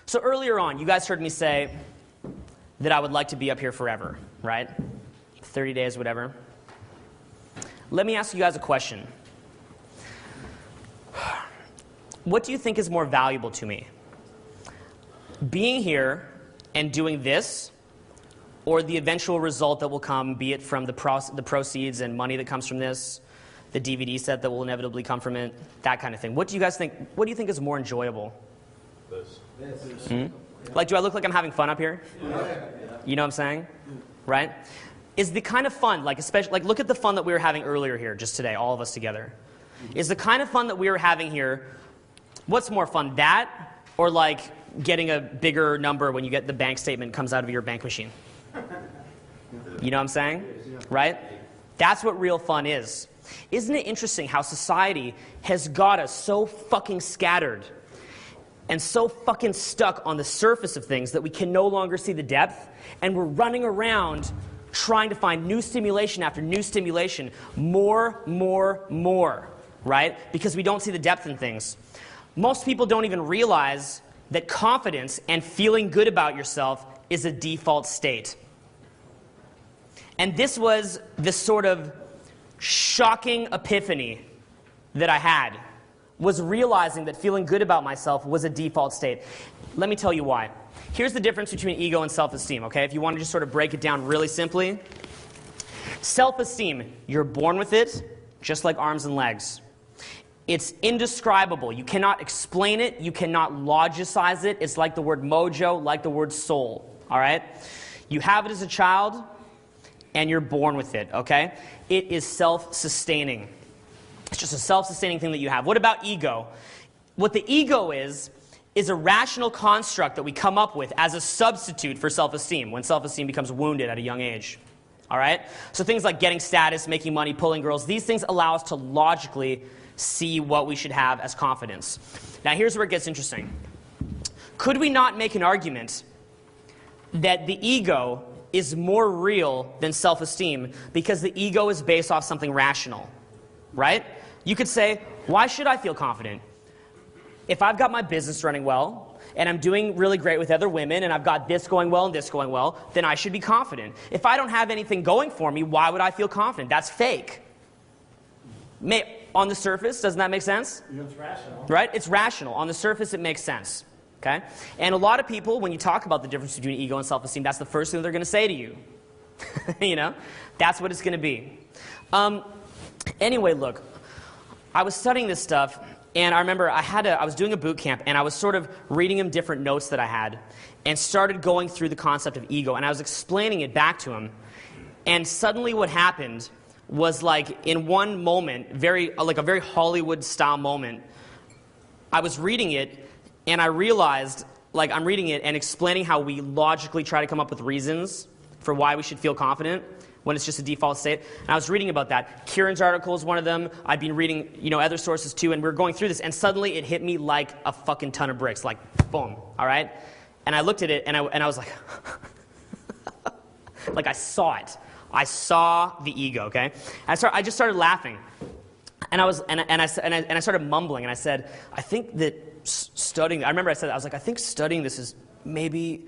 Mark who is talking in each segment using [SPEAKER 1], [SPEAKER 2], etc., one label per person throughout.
[SPEAKER 1] So earlier on, you guys heard me say that I would like to be up here forever, right? 30 days, whatever. Let me ask you guys a question. What do you think is more valuable to me? Being here and doing this, or the eventual result that will come, be it from the proceeds and money that comes from this, the DVD set that will inevitably come from it, that kind of thing. What do you guys think? What do you think is more enjoyable? This. Like, do I look like I'm having fun up here? Yeah. You know what I'm saying? Right? Is the kind of fun, like especially, like look at the fun that we were having earlier here, just today, all of us together. Is the kind of fun that we were having here, what's more fun, that or like getting a bigger number when you get the bank statement comes out of your bank machine? You know what I'm saying? Right? That's what real fun is. Isn't it interesting how society has got us so fucking scattered and so fucking stuck on the surface of things that we can no longer see the depth, and we're running around trying to find new stimulation after new stimulation, more, right? Because we don't see the depth in things. Most people don't even realize that confidence and feeling good about yourself is a default state. And this was the sort of shocking epiphany that I had, was realizing that feeling good about myself was a default state. Let me tell you why. Here's the difference between ego and self-esteem, okay? If you want to just sort of break it down really simply. Self-esteem, you're born with it, just like arms and legs. It's indescribable. You cannot explain it. You cannot logicize it. It's like the word mojo, like the word soul, all right? You have it as a child, and you're born with it, okay? It is self-sustaining. It's just a self-sustaining thing that you have. What about ego? What the ego is a rational construct that we come up with as a substitute for self-esteem when self-esteem becomes wounded at a young age, all right? So things like getting status, making money, pulling girls, these things allow us to logically see what we should have as confidence. Now here's where it gets interesting. Could we not make an argument that the ego is more real than self-esteem because the ego is based off something rational, right? You could say, why should I feel confident? If I've got my business running well, and I'm doing really great with other women, and I've got this going well and this going well, then I should be confident. If I don't have anything going for me, why would I feel confident? That's fake. On the surface, doesn't that make sense?
[SPEAKER 2] It's rational.
[SPEAKER 1] Right? It's rational. On the surface, it makes sense. Okay? And a lot of people, when you talk about the difference between ego and self-esteem, that's the first thing they're going to say to you. You know? That's what it's going to be. Anyway, look, I was studying this stuff, and I remember I was doing a boot camp, and I was sort of reading him different notes that I had, and started going through the concept of ego, and I was explaining it back to him, and suddenly what happened was like in one moment, like a very Hollywood-style moment, I was reading it, and I realized, like I'm reading it and explaining how we logically try to come up with reasons for why we should feel confident when it's just a default state. And I was reading about that. Kieran's article is one of them. I've been reading, other sources too, and we were going through this, and suddenly it hit me like a fucking ton of bricks, like boom, all right? And I looked at it, and I was like, like I saw it. I saw the ego, okay? I just started laughing, and I started mumbling, and I said, I think that studying. I remember I was like, I think studying this is maybe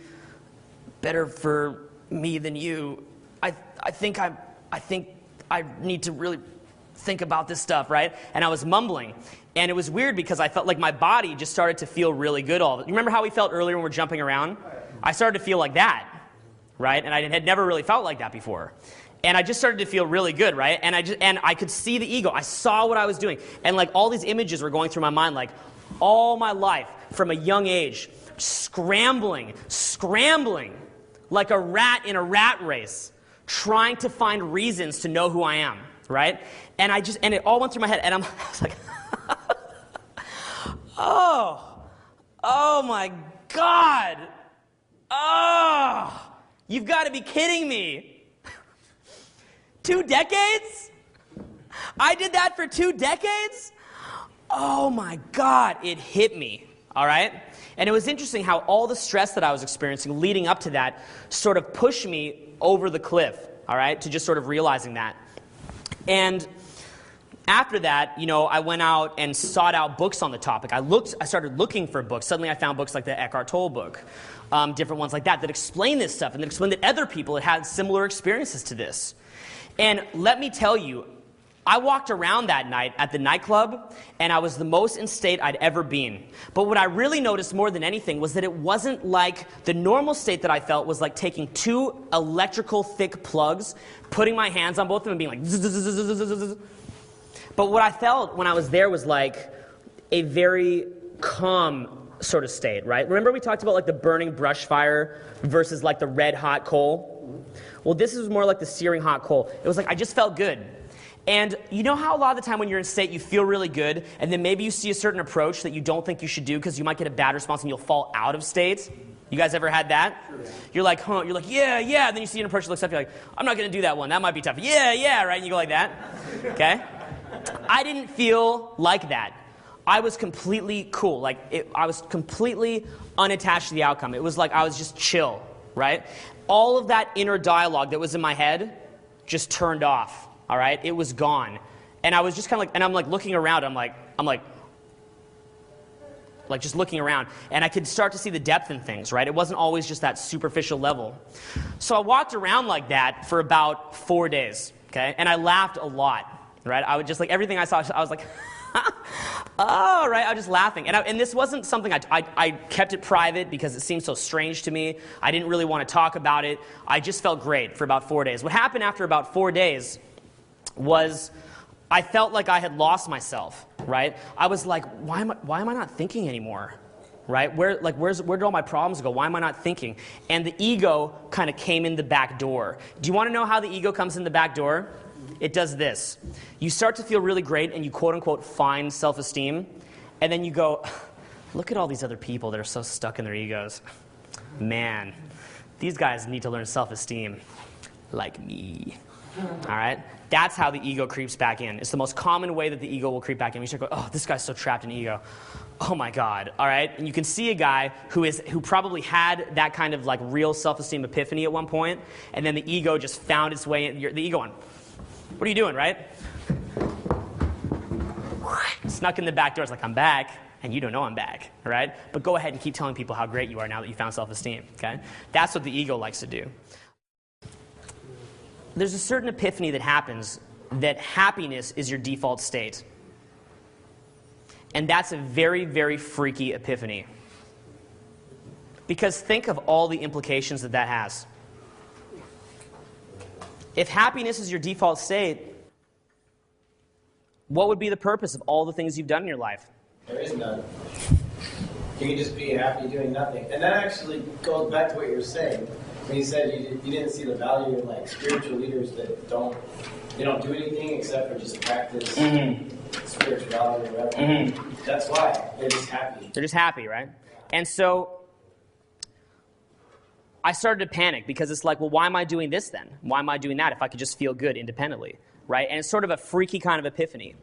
[SPEAKER 1] better for me than you. I think I need to really think about this stuff, right? And I was mumbling, and it was weird because I felt like my body just started to feel really good. You remember how we felt earlier when we were jumping around? I started to feel like that, right? And I had never really felt like that before. And I just started to feel really good, right? And I could see the ego. I saw what I was doing. And like all these images were going through my mind, like all my life from a young age, scrambling, like a rat in a rat race, trying to find reasons to know who I am, right? And it all went through my head, and I was like, oh my God. Oh, you've got to be kidding me. 2 decades? I did that for 2 decades? Oh my God, it hit me, all right? And it was interesting how all the stress that I was experiencing leading up to that sort of pushed me over the cliff, all right, to just sort of realizing that. And after that, you know, I went out and sought out books on the topic. I started looking for books. Suddenly I found books like the Eckhart Tolle book, different ones like that explain this stuff and that explain that other people had had similar experiences to this. And let me tell you, I walked around that night at the nightclub, and I was the most in state I'd ever been. But what I really noticed more than anything was that it wasn't like the normal state that I felt was like taking two electrical thick plugs, putting my hands on both of them and being like zzz, zzz, zzz, zzz, zzz. But what I felt when I was there was like a very calm sort of state, right? Remember we talked about like the burning brush fire versus like the red hot coal? Well, this is more like the searing hot coal. It was like I just felt good. And you know how a lot of the time when you're in state you feel really good, and then maybe you see a certain approach that you don't think you should do because you might get a bad response and you'll fall out of state? You guys ever had that? Sure. You're like, huh, you're like, yeah, and then you see an approach that looks up, you're like, I'm not going to do that one, that might be tough. Yeah, right? And you go like that, okay? I didn't feel like that. I was completely cool. Like, I was completely unattached to the outcome. It was like I was just chill, right? All of that inner dialogue that was in my head just turned off. All right, it was gone, and I was just kind of like, and I'm like looking around. I'm like just looking around, and I could start to see the depth in things. Right, it wasn't always just that superficial level. So I walked around like that for about 4 days. Okay, and I laughed a lot. Right, I would just like everything I saw. I was like, oh, right. I was just laughing, and this wasn't something I kept it private because it seemed so strange to me. I didn't really want to talk about it. I just felt great for about 4 days. What happened after about 4 days was I felt like I had lost myself, right? I was like, why am I not thinking anymore, right? Where did all my problems go? Why am I not thinking? And the ego kind of came in the back door. Do you want to know how the ego comes in the back door? It does this. You start to feel really great and you quote unquote find self-esteem, and then you go, look at all these other people that are so stuck in their egos. Man, these guys need to learn self-esteem like me. All right? That's how the ego creeps back in. It's the most common way that the ego will creep back in. You start going, oh, this guy's so trapped in ego. Oh my God, all right? And you can see a guy who probably had that kind of like real self-esteem epiphany at one point, and then the ego just found its way in. The ego went, what are you doing, right? Snuck in the back door. It's like, I'm back, and you don't know I'm back, all right? But go ahead and keep telling people how great you are now that you found self-esteem, okay? That's what the ego likes to do. There's a certain epiphany that happens that happiness is your default state. And that's a very, very freaky epiphany. Because think of all the implications that that has. If happiness is your default state, what would be the purpose of all the things you've done in your life?
[SPEAKER 2] There is none. You can just be happy doing nothing. And that actually goes back to what you were saying. When you said you didn't see the value in like spiritual leaders that don't do anything except for just practice spirituality or whatever. That's why they're just happy.
[SPEAKER 1] They're just happy, right? And so I started to panic because it's like, well, why am I doing this then? Why am I doing that if I could just feel good independently, right? And it's sort of a freaky kind of epiphany.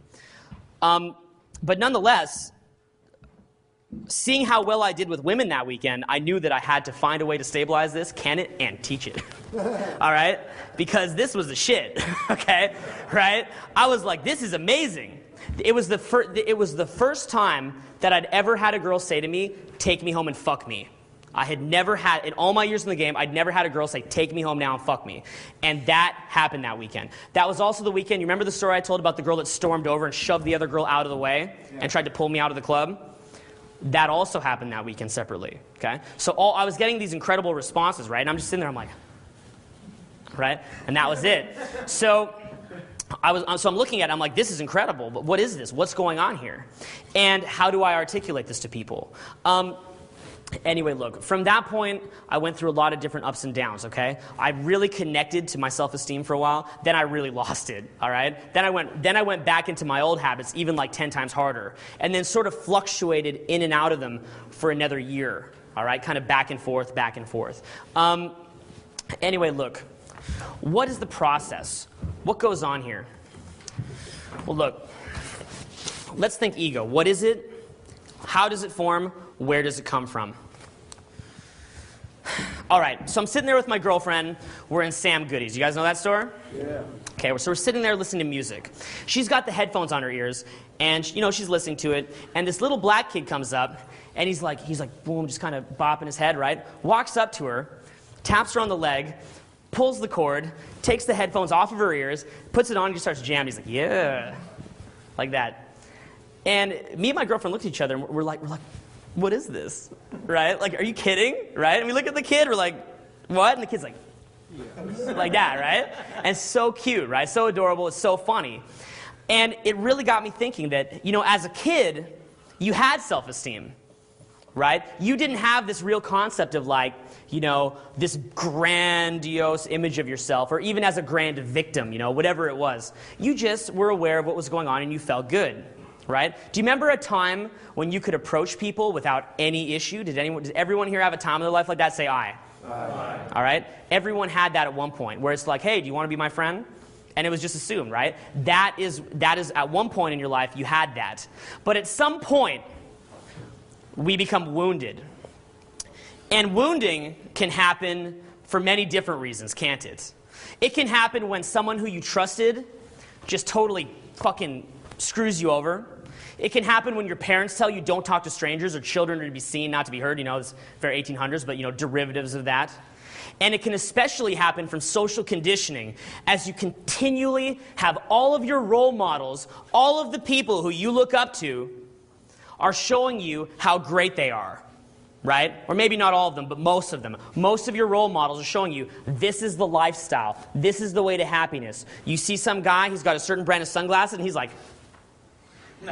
[SPEAKER 1] But nonetheless, seeing how well I did with women that weekend, I knew that I had to find a way to stabilize this, can it, and teach it. All right? Because this was the shit, okay? Right? I was like, this is amazing. It was the first time that I'd ever had a girl say to me, take me home and fuck me. I had never had, in all my years in the game, I'd never had a girl say, take me home now and fuck me. And that happened that weekend. That was also the weekend, you remember the story I told about the girl that stormed over and shoved the other girl out of the way and tried to pull me out of the club? That also happened that weekend separately, okay? So I was getting these incredible responses, right? And I'm just sitting there, I'm like, right? And that was it. So I'm looking at it, I'm like, this is incredible, but what is this? What's going on here? And how do I articulate this to people? Anyway, look, from that point, I went through a lot of different ups and downs, okay? I really connected to my self-esteem for a while, then I really lost it, all right? Then I went back into my old habits, even like 10 times harder, and then sort of fluctuated in and out of them for another year, all right? Kind of back and forth, back and forth. Anyway, look, what is the process? What goes on here? Well, look, let's think ego. What is it? How does it form? Where does it come from? All right, so I'm sitting there with my girlfriend. We're in Sam Goody's. You guys know that store?
[SPEAKER 2] Yeah.
[SPEAKER 1] Okay, so we're sitting there listening to music. She's got the headphones on her ears, and she's listening to it. And this little black kid comes up, and he's like, boom, just kind of bopping his head, right? Walks up to her, taps her on the leg, pulls the cord, takes the headphones off of her ears, puts it on, and just starts jamming. He's like, yeah, like that. And me and my girlfriend looked at each other, and we're like, what is this, right? Like, are you kidding, right? And we look at the kid, we're like, what? And the kid's like, like that, right? And so cute, right? So adorable. It's so funny. And it really got me thinking that, as a kid, you had self-esteem, right? You didn't have this real concept of this grandiose image of yourself, or even as a grand victim, whatever it was. You just were aware of what was going on and you felt good, right? Do you remember a time when you could approach people without any issue? Did everyone here have a time in their life like that? Say aye. Aye. All right? Everyone had that at one point, where it's like, hey, do you want to be my friend? And it was just assumed, right? That is at one point in your life, you had that. But at some point, we become wounded. And wounding can happen for many different reasons, can't it? It can happen when someone who you trusted just totally fucking screws you over. It can happen when your parents tell you don't talk to strangers, or children are to be seen, not to be heard. It's very 1800s, but derivatives of that. And it can especially happen from social conditioning, as you continually have all of your role models, all of the people who you look up to, are showing you how great they are, right? Or maybe not all of them, but most of them. Most of your role models are showing you this is the lifestyle. This is the way to happiness. You see some guy, he's got a certain brand of sunglasses, and he's like,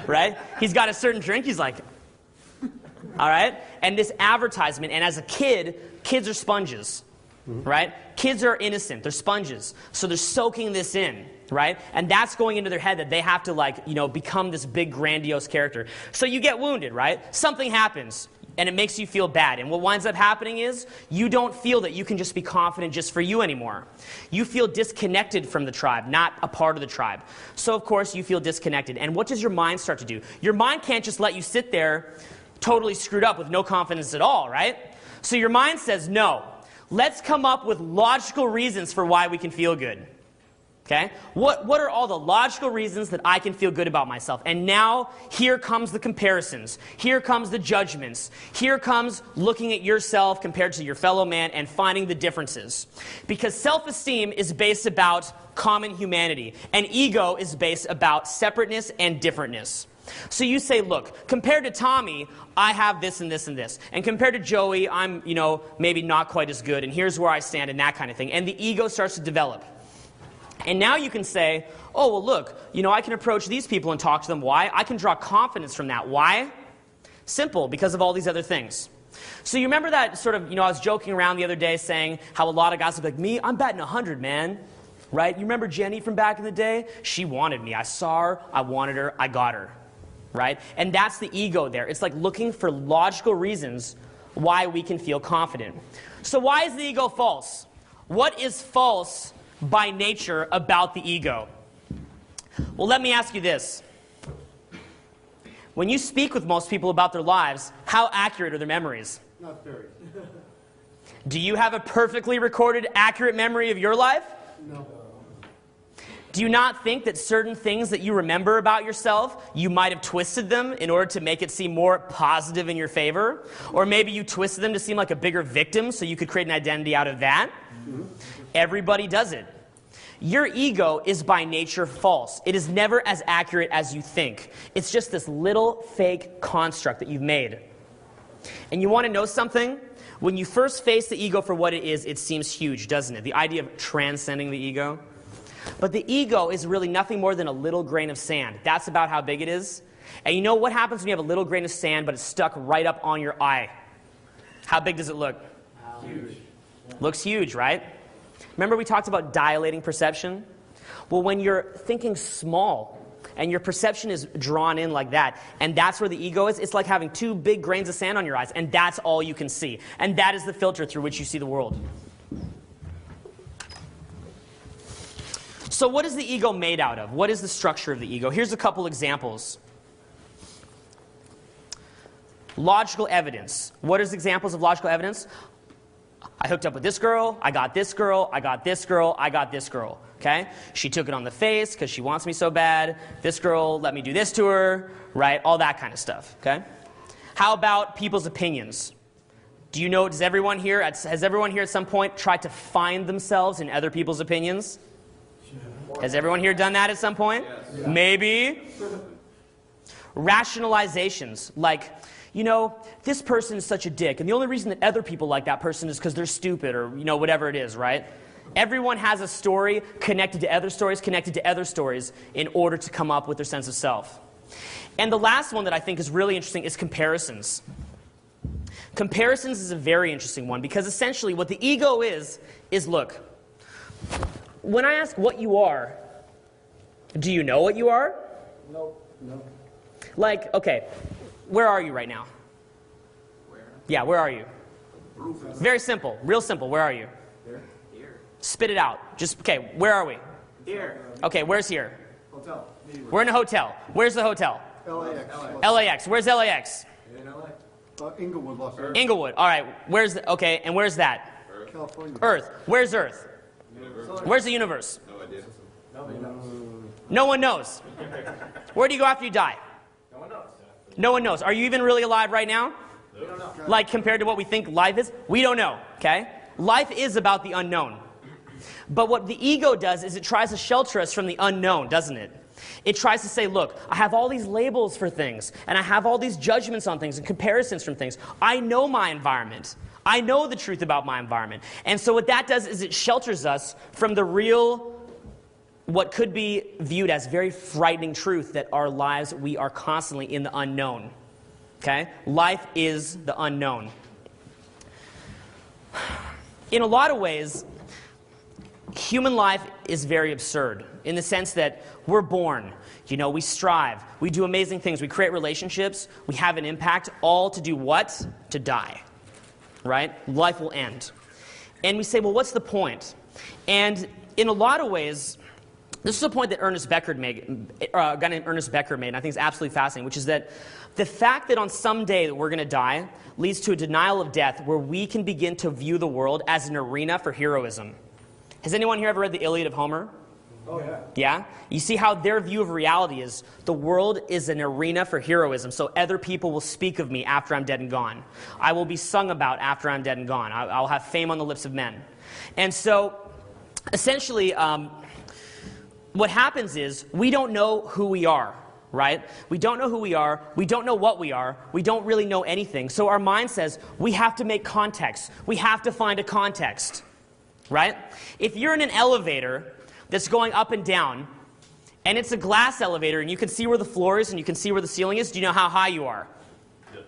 [SPEAKER 1] right? He's got a certain drink, he's like, all right? And this advertisement, and as a kid, kids are sponges, right? Kids are innocent, they're sponges. So they're soaking this in, right? And that's going into their head that they have to become this big grandiose character. So you get wounded, right? Something happens, and it makes you feel bad. And what winds up happening is you don't feel that you can just be confident just for you anymore. You feel disconnected from the tribe, not a part of the tribe. So, of course, you feel disconnected. And what does your mind start to do? Your mind can't just let you sit there totally screwed up with no confidence at all, right? So your mind says, no, let's come up with logical reasons for why we can feel good. Okay? What are all the logical reasons that I can feel good about myself? And now, here comes the comparisons. Here comes the judgments. Here comes looking at yourself compared to your fellow man and finding the differences. Because self-esteem is based about common humanity, and ego is based about separateness and differentness. So you say, look, compared to Tommy, I have this and this and this. And compared to Joey, I'm, maybe not quite as good, and here's where I stand, and that kind of thing. And the ego starts to develop. And now you can say, oh, well, look, I can approach these people and talk to them. Why? I can draw confidence from that. Why? Simple, because of all these other things. So you remember that sort of, I was joking around the other day saying how a lot of guys would be like, me, I'm batting 100, man. Right? You remember Jenny from back in the day? She wanted me. I saw her. I wanted her. I got her. Right? And that's the ego there. It's like looking for logical reasons why we can feel confident. So why is the ego false? What is false by nature about the ego? Well, let me ask you this. When you speak with most people about their lives, how accurate are their memories?
[SPEAKER 3] Not very.
[SPEAKER 1] Do you have a perfectly recorded, accurate memory of your life?
[SPEAKER 3] No.
[SPEAKER 1] Do you not think that certain things that you remember about yourself, you might have twisted them in order to make it seem more positive in your favor? Or maybe you twisted them to seem like a bigger victim so you could create an identity out of that? Mm-hmm. Everybody does it. Your ego is by nature false. It is never as accurate as you think. It's just this little fake construct that you've made. And you want to know something? When you first face the ego for what it is, it seems huge, doesn't it? The idea of transcending the ego. But the ego is really nothing more than a little grain of sand. That's about how big it is. And you know what happens when you have a little grain of sand, but it's stuck right up on your eye? How big does it look?
[SPEAKER 3] Huge.
[SPEAKER 1] Looks huge, right? Remember we talked about dilating perception? Well, when you're thinking small and your perception is drawn in like that, and that's where the ego is, it's like having two big grains of sand on your eyes, and that's all you can see. And that is the filter through which you see the world. So what is the ego made out of? What is the structure of the ego? Here's a couple examples. Logical evidence. What is examples of logical evidence? I hooked up with this girl, I got this girl, I got this girl, I got this girl. Okay? She took it on the face because she wants me so bad. This girl let me do this to her, right? All that kind of stuff, okay? How about people's opinions? Do you know, has everyone here at some point tried to find themselves in other people's opinions? Has everyone here done that at some point? Yes. Maybe. Rationalizations, like, you know, this person is such a dick, and the only reason that other people like that person is because they're stupid, or, you know, whatever it is, right? Everyone has a story connected to other stories in order to come up with their sense of self. And the last one that I think is really interesting is comparisons. Comparisons is a very interesting one because essentially what the ego is look, when I ask what you are, do you know what you are?
[SPEAKER 2] No.
[SPEAKER 1] Like, okay, where are you right now?
[SPEAKER 2] Where?
[SPEAKER 1] Yeah, where are you?
[SPEAKER 2] Rufus.
[SPEAKER 1] Very simple, real simple, where are you?
[SPEAKER 2] Here.
[SPEAKER 1] Spit it out. Just, okay, where are we?
[SPEAKER 2] Here.
[SPEAKER 1] Okay, where's here?
[SPEAKER 2] Hotel.
[SPEAKER 1] We're in a hotel. Where's the hotel?
[SPEAKER 3] LAX.
[SPEAKER 1] LAX. Where's LAX?
[SPEAKER 2] In LA.
[SPEAKER 3] Inglewood, Los Angeles.
[SPEAKER 1] Inglewood. All right. Where's the, okay, and where's that?
[SPEAKER 3] California.
[SPEAKER 1] Earth. Where's Earth?
[SPEAKER 2] Universe.
[SPEAKER 1] Where's the universe?
[SPEAKER 2] No idea. Nobody knows.
[SPEAKER 1] No one knows. Where do you go after you die?
[SPEAKER 2] No one knows.
[SPEAKER 1] No one knows. Are you even really alive right now?
[SPEAKER 2] We don't know.
[SPEAKER 1] Like compared to what we think life is? We don't know, okay? Life is about the unknown. But what the ego does is it tries to shelter us from the unknown, doesn't it? It tries to say, look, I have all these labels for things, and I have all these judgments on things and comparisons from things. I know my environment. I know the truth about my environment. And so what that does is it shelters us from the real, what could be viewed as very frightening truth that our lives, we are constantly in the unknown. Okay? Life is the unknown. In a lot of ways, human life is very absurd in the sense that we're born, you know, we strive, we do amazing things, we create relationships, we have an impact, all to do what? To die, right? Life will end. And we say, well, what's the point? And in a lot of ways, this is a point that a guy named Ernest Becker made, and I think it's absolutely fascinating, which is that the fact that on some day that we're going to die leads to a denial of death where we can begin to view the world as an arena for heroism. Has anyone here ever read the Iliad of Homer?
[SPEAKER 2] Oh, yeah.
[SPEAKER 1] Yeah? You see how their view of reality is the world is an arena for heroism, so other people will speak of me after I'm dead and gone. I will be sung about after I'm dead and gone. I'll have fame on the lips of men. And so, essentially, what happens is we don't know who we are, right? We don't know who we are. We don't know what we are. We don't really know anything. So our mind says we have to make context. We have to find a context, right? If you're in an elevator that's going up and down, and it's a glass elevator, and you can see where the floor is and you can see where the ceiling is, do you know how high you are? Yeah.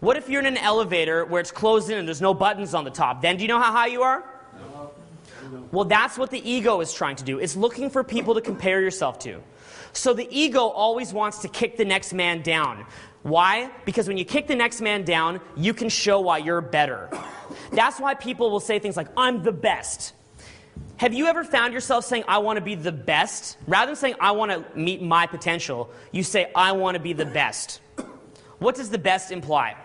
[SPEAKER 1] What if you're in an elevator where it's closed in and there's no buttons on the top? Then do you know how high you are? No. Well, that's what the ego is trying to do. It's looking for people to compare yourself to. So the ego always wants to kick the next man down. Why? Because when you kick the next man down, you can show why you're better. That's why people will say things like, I'm the best. Have you ever found yourself saying, I want to be the best? Rather than saying, I want to meet my potential, you say, I want to be the best. What does the best imply?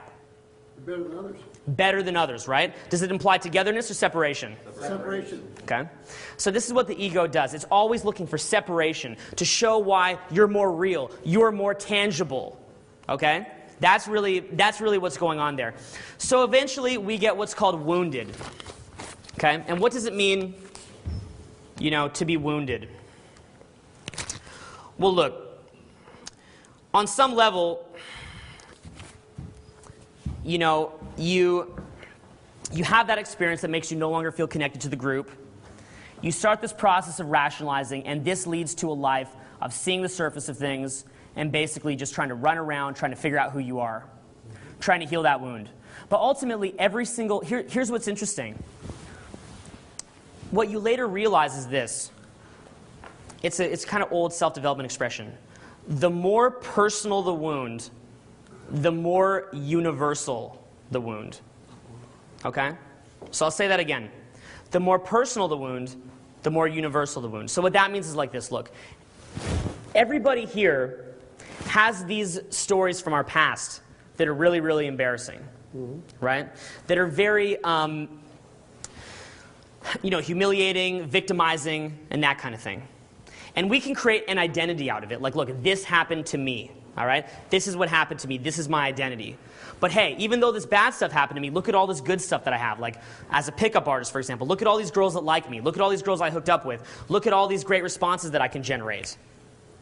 [SPEAKER 3] Better than others.
[SPEAKER 1] Better than others, right? Does it imply togetherness or separation?
[SPEAKER 3] Separation.
[SPEAKER 1] Okay. So this is what the ego does. It's always looking for separation to show why you're more real, you're more tangible. Okay? That's really what's going on there. So eventually we get what's called wounded. Okay? And what does it mean, you know, to be wounded? Well, look, on some level, you know, you have that experience that makes you no longer feel connected to the group. You start this process of rationalizing, and this leads to a life of seeing the surface of things and basically just trying to run around, trying to figure out who you are, trying to heal that wound. But ultimately, here's what's interesting. What you later realize is this. It's kind of old self-development expression. The more personal the wound, the more universal the wound. Okay? So I'll say that again. The more personal the wound, the more universal the wound. So what that means is like this, look. Everybody here has these stories from our past that are really, really embarrassing, right? That are very, humiliating, victimizing, and that kind of thing. And we can create an identity out of it. Like, look, this happened to me. All right? This is what happened to me. This is my identity. But hey, even though this bad stuff happened to me, look at all this good stuff that I have. Like, as a pickup artist, for example, look at all these girls that like me. Look at all these girls I hooked up with. Look at all these great responses that I can generate.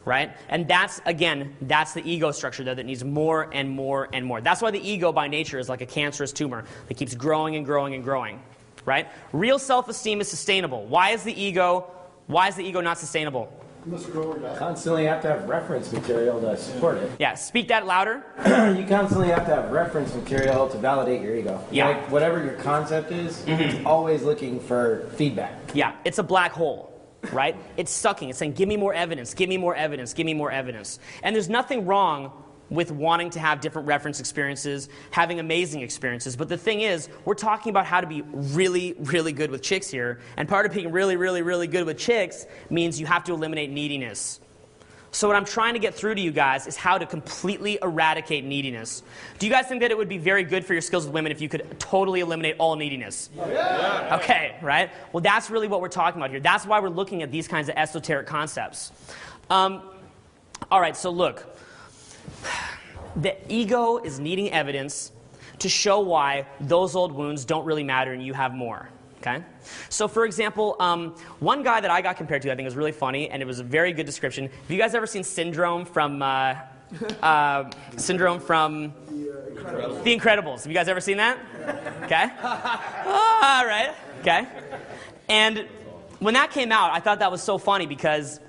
[SPEAKER 1] Right? And that's, again, that's the ego structure there that needs more and more and more. That's why the ego by nature is like a cancerous tumor that keeps growing and growing and growing. Right? Real self-esteem is sustainable. Why is the ego not sustainable?
[SPEAKER 2] Constantly have to have reference material to support it.
[SPEAKER 1] Yeah, speak that louder.
[SPEAKER 2] You constantly have to have reference material to validate your ego.
[SPEAKER 1] Yeah.
[SPEAKER 2] Like, whatever your concept is, it's always looking for feedback.
[SPEAKER 1] Yeah, it's a black hole, right? It's sucking. It's saying, give me more evidence, give me more evidence, give me more evidence. And there's nothing wrong with wanting to have different reference experiences, having amazing experiences. But the thing is, we're talking about how to be really, really good with chicks here. And part of being really, really, really good with chicks means you have to eliminate neediness. So what I'm trying to get through to you guys is how to completely eradicate neediness. Do you guys think that it would be very good for your skills with women if you could totally eliminate all neediness? Yeah. Okay, right? Well, that's really what we're talking about here. That's why we're looking at these kinds of esoteric concepts. All right, so look. The ego is needing evidence to show why those old wounds don't really matter and you have more. Okay? So for example, one guy that I got compared to I think was really funny, and it was a very good description. Have you guys ever seen Syndrome from The Incredibles? Have you guys ever seen that? Okay? All right. Okay. And when that came out, I thought that was so funny because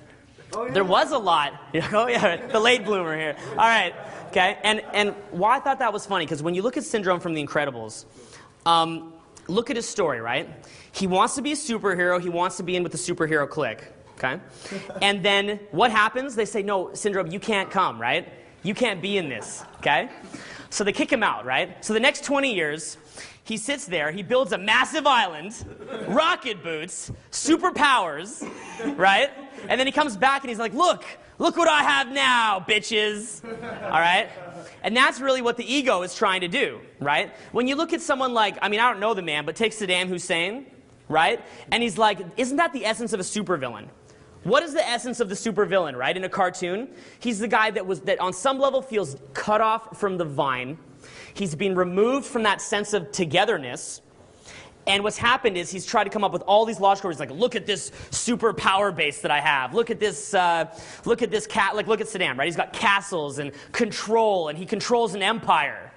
[SPEAKER 1] there was a lot. Oh yeah, the late bloomer here. All right. Okay, and why I thought that was funny, because when you look at Syndrome from The Incredibles, look at his story, right? He wants to be a superhero. He wants to be in with the superhero clique, okay? And then what happens? They say, no, Syndrome, you can't come, right? You can't be in this, okay? So they kick him out, right? So the next 20 years, he sits there, he builds a massive island, rocket boots, superpowers, right? And then he comes back and he's like, look what I have now, bitches. All right? And that's really what the ego is trying to do, right? When you look at someone like, I don't know the man, but take Saddam Hussein, right? And he's like, isn't that the essence of a supervillain? What is the essence of the supervillain, right? In a cartoon, he's the guy that on some level feels cut off from the vine. He's been removed from that sense of togetherness. And what's happened is he's tried to come up with all these logical reasons, like, look at this super power base that I have. Look at this look at Saddam, right? He's got castles and control, and he controls an empire,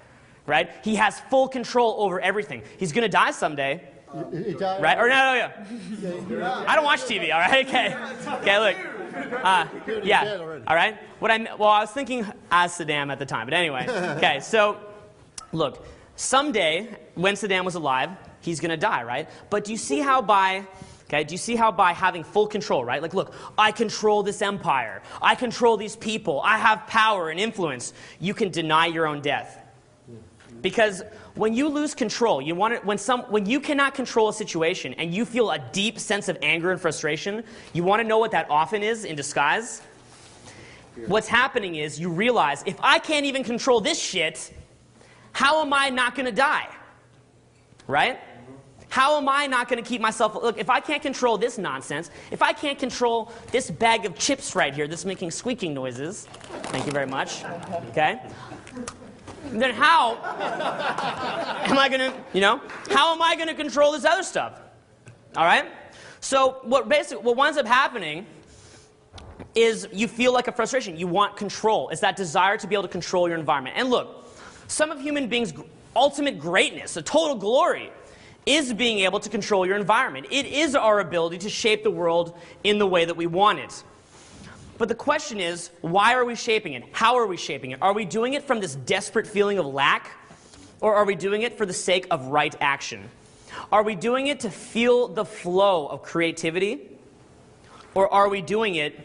[SPEAKER 1] right? He has full control over everything. He's going to die someday, right? Or no. I don't watch TV, all right? Okay, look. Yeah, all right? I was thinking as Saddam at the time, but anyway. Okay, so, look, someday, when Saddam was alive, he's going to die, right? But do you see how by having full control, right? Like, look, I control this empire. I control these people. I have power and influence. You can deny your own death. Because when you lose control, when you cannot control a situation and you feel a deep sense of anger and frustration, you want to know what that often is in disguise? What's happening is you realize, if I can't even control this shit, how am I not going to die? Right? How am I not going to keep myself... Look, if I can't control this nonsense, if I can't control this bag of chips right here that's making squeaking noises, thank you very much, okay? Then how am I going to, how am I going to control this other stuff? All right? So what winds up happening is you feel like a frustration. You want control. It's that desire to be able to control your environment. And look, some of human beings' ultimate greatness, a total glory, is being able to control your environment. It is our ability to shape the world in the way that we want it. But the question is, why are we shaping it? How are we shaping it? Are we doing it from this desperate feeling of lack? Or are we doing it for the sake of right action? Are we doing it to feel the flow of creativity? Or are we doing it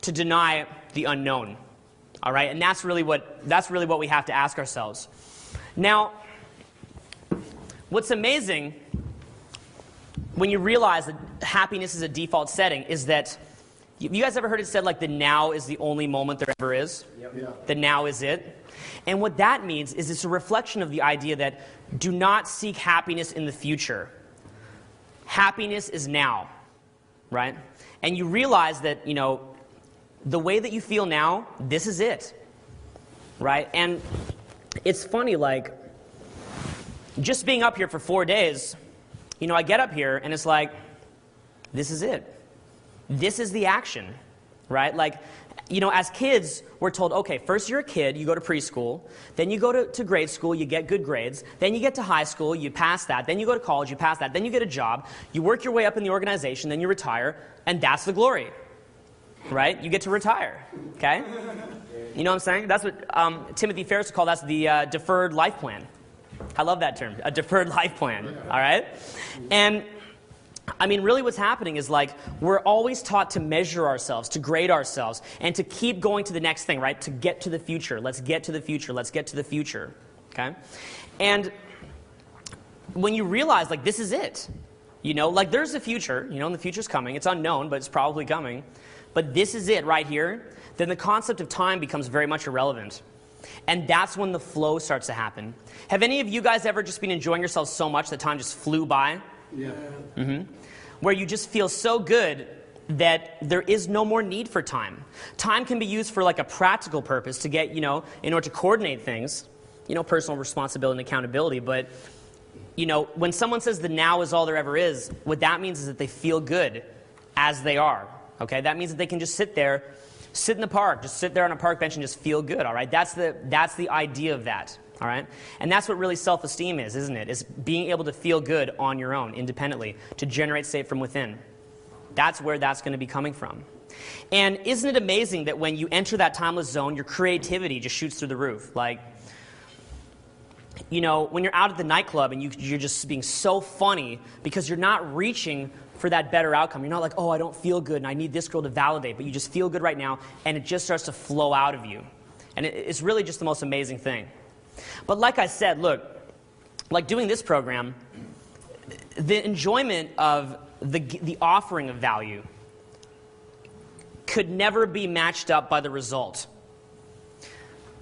[SPEAKER 1] to deny the unknown? All right? And that's really what we have to ask ourselves. Now, what's amazing when you realize that happiness is a default setting is that, you guys ever heard it said, like, the now is the only moment there ever is? Yep. Yeah. The now is it. And what that means is it's a reflection of the idea that do not seek happiness in the future. happiness is now, right? And you realize that, you know, the way that you feel now, this is it, right? And it's funny, like, just being up here for 4 days, you know, I get up here and it's like, this is it. This is the action, right? Like, you know, as kids, we're told, okay, first you're a kid, you go to preschool, then you go to grade school, you get good grades, then you get to high school, you pass that, then you go to college, you pass that, then you get a job, you work your way up in the organization, then you retire, and that's the glory, right? You get to retire, okay? You know what I'm saying? That's what Timothy Ferriss would call, that's the deferred life plan. I love that term, a deferred life plan, all right? And I mean, really what's happening is, like, we're always taught to measure ourselves, to grade ourselves, and to keep going to the next thing, right? To get to the future. Let's get to the future. Let's get to the future, okay? And when you realize, like, this is it, you know, like, there's a future, you know, and the future's coming. It's unknown, but it's probably coming. But this is it right here, then the concept of time becomes very much irrelevant. And that's when the flow starts to happen. Have any of you guys ever just been enjoying yourselves so much that time just flew by?
[SPEAKER 3] Yeah.
[SPEAKER 1] Mm-hmm. Where you just feel so good that there is no more need for time. Time can be used for, like, a practical purpose to get, you know, in order to coordinate things, you know, personal responsibility and accountability. But, you know, when someone says the now is all there ever is, what that means is that they feel good as they are, okay? That means that they can just sit there, sit in the park, just sit there on a park bench and just feel good, all right? That's the idea of that. All right? And that's what really self-esteem is, isn't it? Is being able to feel good on your own, independently, to generate state from within. That's where that's going to be coming from. And isn't it amazing that when you enter that timeless zone, your creativity just shoots through the roof? Like, you know, when you're out at the nightclub and you're just being so funny because you're not reaching for that better outcome. You're not like, oh, I don't feel good and I need this girl to validate, but you just feel good right now and it just starts to flow out of you. And it's really just the most amazing thing. But like I said, look, like doing this program, the enjoyment of the offering of value could never be matched up by the result.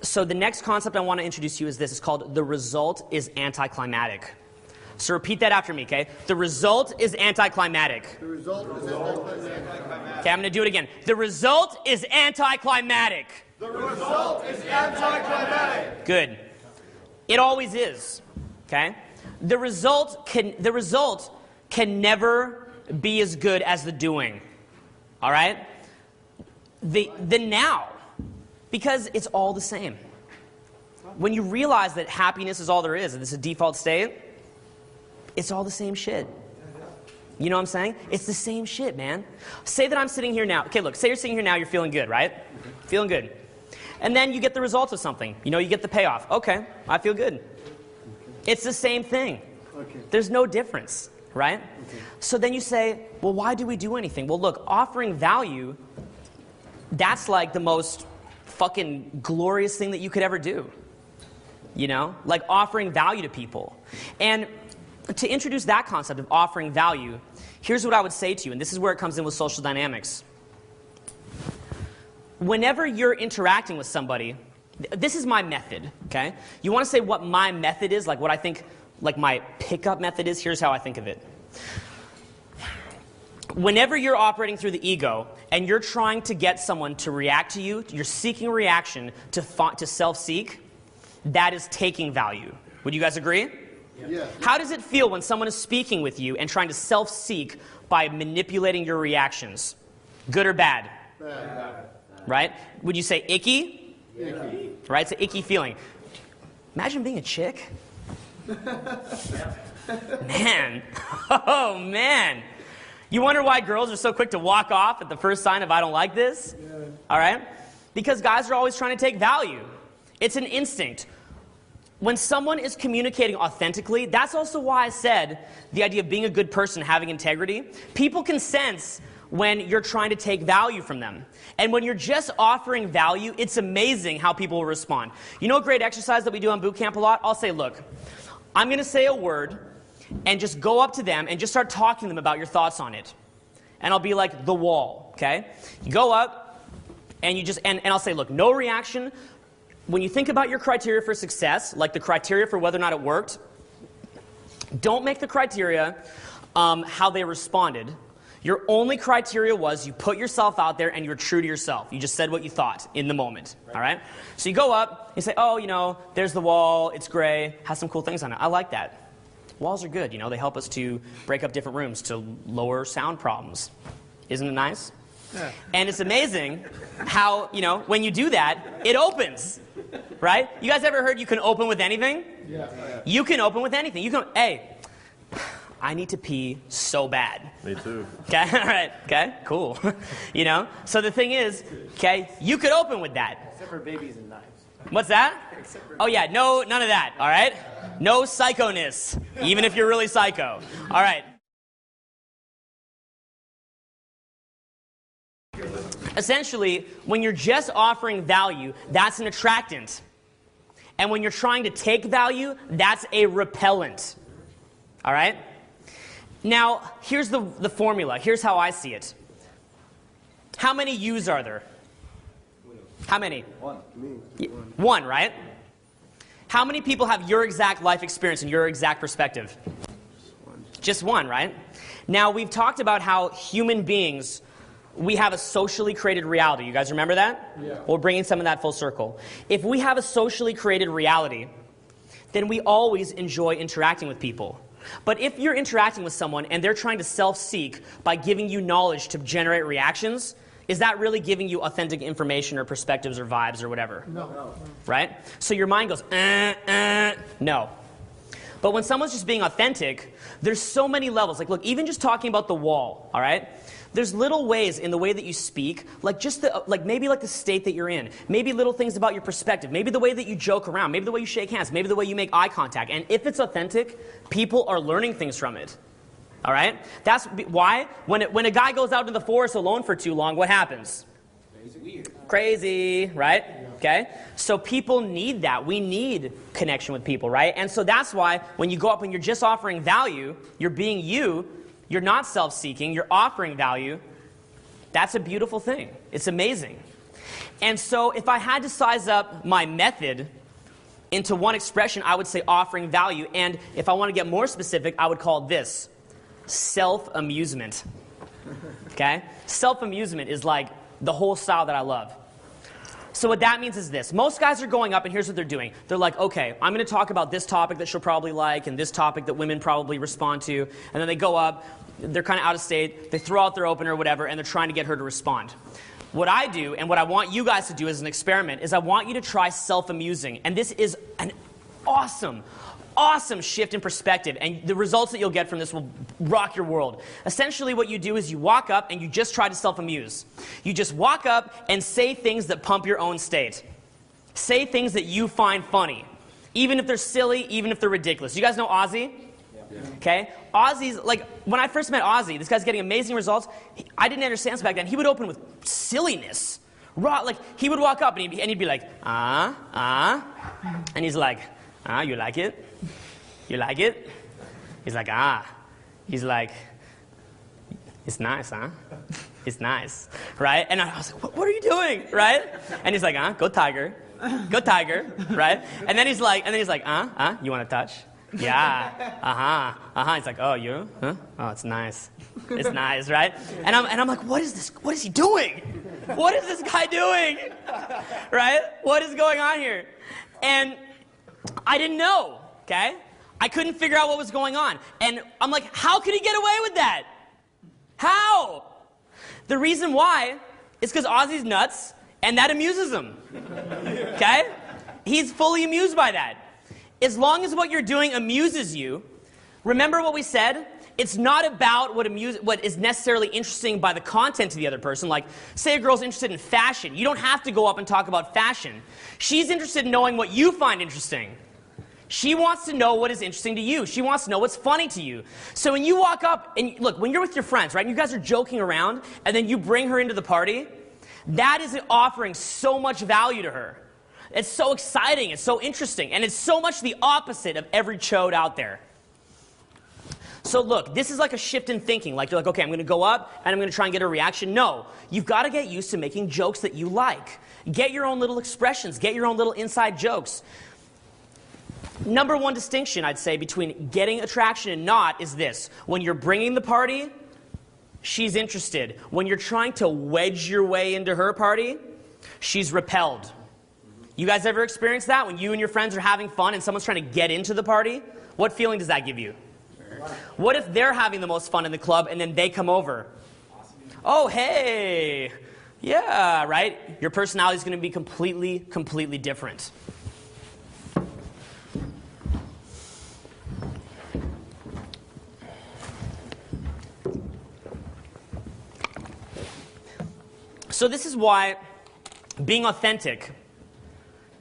[SPEAKER 1] So the next concept I want to introduce to you is this. It's called the result is anticlimactic. So repeat that after me, okay? The result is anticlimactic.
[SPEAKER 3] The result is anticlimactic.
[SPEAKER 1] Okay, I'm going to do it again. The result is anticlimactic.
[SPEAKER 3] The result is anticlimactic.
[SPEAKER 1] Good. It always is, okay? The result can never be as good as the doing, all right? The now, because it's all the same. When you realize that happiness is all there is, and it's a default state, it's all the same shit. You know what I'm saying? It's the same shit, man. Say that I'm sitting here now. Okay, look, say you're sitting here now, you're feeling good, right? Feeling good. And then you get the results of something. You know, you get the payoff. Okay, I feel good. It's the same thing.
[SPEAKER 3] Okay.
[SPEAKER 1] There's no difference, right?
[SPEAKER 3] Okay.
[SPEAKER 1] So then you say, well, why do we do anything? Well, look, offering value, that's like the most fucking glorious thing that you could ever do. You know? Like offering value to people. And to introduce that concept of offering value, here's what I would say to you, and this is where it comes in with social dynamics. Whenever you're interacting with somebody, this is my method, okay? You want to say what my method is, like what I think, like my pickup method is? Here's how I think of it. Whenever you're operating through the ego and you're trying to get someone to react to you, you're seeking reaction to self-seek, that is taking value. Would you guys agree?
[SPEAKER 3] Yes.
[SPEAKER 1] How does it feel when someone is speaking with you and trying to self-seek by manipulating your reactions? Good or bad?
[SPEAKER 3] Bad.
[SPEAKER 1] Right? Would you say icky?
[SPEAKER 3] Icky.
[SPEAKER 1] Right? It's an icky feeling. Imagine being a chick. Man. Oh, man. You wonder why girls are so quick to walk off at the first sign of I don't like this? Yeah. All right? Because guys are always trying to take value. It's an instinct. When someone is communicating authentically, that's also why I said the idea of being a good person, having integrity. People can sense when you're trying to take value from them. And when you're just offering value, it's amazing how people will respond. You know a great exercise that we do on boot camp a lot? I'll say, look, I'm going to say a word and just go up to them and just start talking to them about your thoughts on it. And I'll be like the wall, okay? You go up and you just, and I'll say, look, no reaction. When you think about your criteria for success, like the criteria for whether or not it worked, don't make the criteria, how they responded. Your only criteria was you put yourself out there and you were true to yourself. You just said what you thought in the moment, all right? So you go up, you say, oh, you know, there's the wall, it's gray, has some cool things on it. I like that. Walls are good, you know, they help us to break up different rooms to lower sound problems. Isn't it nice? Yeah. And it's amazing how, you know, when you do that, it opens, right? You guys ever heard you can open with anything? Yeah. You can open with anything. You can, hey, I need to pee so bad.
[SPEAKER 4] Me too.
[SPEAKER 1] Okay, all right, okay, cool. You know, so the thing is, okay, you could open with that.
[SPEAKER 2] Except for babies and knives.
[SPEAKER 1] What's that? Oh yeah, no, none of that, all right? No psychoness, even if you're really psycho. All right. Essentially, when you're just offering value, that's an attractant. And when you're trying to take value, that's a repellent. All right? Now, here's the formula. Here's how I see it. How many yous are there? How many?
[SPEAKER 2] One.
[SPEAKER 1] One, right? How many people have your exact life experience and your exact perspective? Just one, right? Now, we've talked about how human beings, we have a socially created reality. You guys remember that? Yeah. We're bringing some of that full circle. If we have a socially created reality, then we always enjoy interacting with people. But if you're interacting with someone and they're trying to self-seek by giving you knowledge to generate reactions, is that really giving you authentic information or perspectives or vibes or whatever? No. Right? So your mind goes, no. But when someone's just being authentic, there's so many levels. Like, look, even just talking about the wall, all right? There's little ways in the way that you speak, like just the, like maybe like the state that you're in, maybe little things about your perspective, maybe the way that you joke around, maybe the way you shake hands, maybe the way you make eye contact. And if it's authentic, people are learning things from it. All right? That's why when a guy goes out in the forest alone for too long, what happens? Crazy, right? Okay? So people need that. We need connection with people, right? And so that's why when you go up and you're just offering value, you're being you, you're not self-seeking, you're offering value. That's a beautiful thing. It's amazing. And so if I had to size up my method into one expression, I would say offering value. And if I want to get more specific, I would call it this: self-amusement. Okay? Self-amusement is like the whole style that I love. So what that means is this. Most guys are going up and here's what they're doing. They're like, okay, I'm going to talk about this topic that she'll probably like and this topic that women probably respond to. And then they go up, they're kind of out of state, they throw out their opener or whatever, and they're trying to get her to respond. What I do, and what I want you guys to do as an experiment, is I want you to try self-amusing. And this is an awesome shift in perspective, and the results that you'll get from this will rock your world. Essentially what you do is you walk up and you just try to self-amuse. You just walk up and say things that pump your own state. Say things that you find funny. Even if they're silly, even if they're ridiculous. You guys know Ozzy? Yeah. Okay? Ozzy's, like, when I first met Ozzy, this guy's getting amazing results. I didn't understand this back then. He would open with silliness. Raw, like, he would walk up and he'd be like, and he's like, you like it? You like it? He's like, He's like, it's nice, huh? It's nice, right? And I was like, what are you doing, right? And he's like, go Tiger. Go Tiger, right? And then he's like, you want to touch? Yeah, He's like, oh, you? Huh? Oh, it's nice. It's nice, right? And I'm like, what is this? What is he doing? What is this guy doing? Right? What is going on here? And I didn't know, okay? I couldn't figure out what was going on. And I'm like, how could he get away with that? How? The reason why is because Ozzy's nuts, and that amuses him, okay? He's fully amused by that. As long as what you're doing amuses you, remember what we said? It's not about what is necessarily interesting by the content to the other person. Like, say a girl's interested in fashion. You don't have to go up and talk about fashion. She's interested in knowing what you find interesting. She wants to know what is interesting to you. She wants to know what's funny to you. So when you walk up, and look, when you're with your friends, right, and you guys are joking around, and then you bring her into the party, that is offering so much value to her. It's so exciting, it's so interesting, and it's so much the opposite of every chode out there. So look, this is like a shift in thinking. Like, you're like, okay, I'm going to go up, and I'm going to try and get a reaction. No, you've got to get used to making jokes that you like. Get your own little expressions. Get your own little inside jokes. Number one distinction, I'd say, between getting attraction and not is this. When you're bringing the party, she's interested. When you're trying to wedge your way into her party, she's repelled. You guys ever experienced that? When you and your friends are having fun and someone's trying to get into the party? What feeling does that give you? What if they're having the most fun in the club and then they come over? Oh, hey. Yeah, right? Your personality is going to be completely different. So this is why being authentic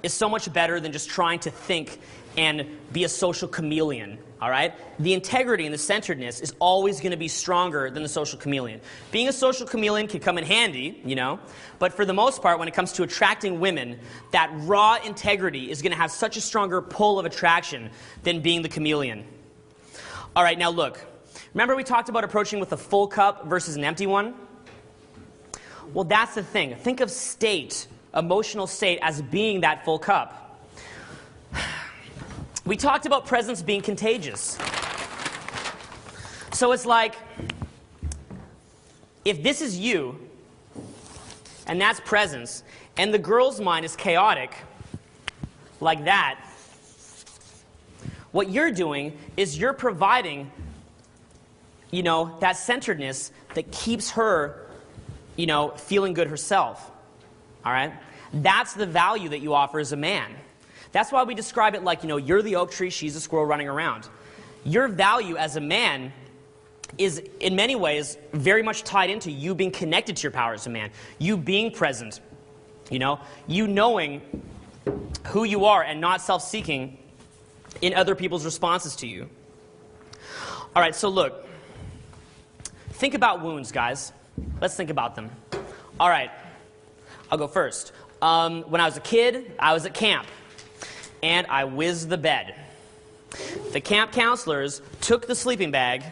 [SPEAKER 1] is so much better than just trying to think and be a social chameleon, all right? The integrity and the centeredness is always going to be stronger than the social chameleon. Being a social chameleon can come in handy, you know, but for the most part, when it comes to attracting women, that raw integrity is going to have such a stronger pull of attraction than being the chameleon. All right, now look. Remember we talked about approaching with a full cup versus an empty one? Well, that's the thing. Think of state, emotional state, as being that full cup. We talked about presence being contagious. So it's like, if this is you, and that's presence, and the girl's mind is chaotic, like that, what you're doing is you're providing, you know, that centeredness that keeps her, you know, feeling good herself. All right? That's the value that you offer as a man. That's why we describe it like, you know, you're the oak tree, she's a squirrel running around. Your value as a man is, in many ways, very much tied into you being connected to your power as a man. You being present. You know? You knowing who you are and not self-seeking in other people's responses to you. All right, so look. Think about wounds, guys. Let's think about them. All right, I'll go first. When I was a kid, I was at camp, and I whizzed the bed. The camp counselors took the sleeping bag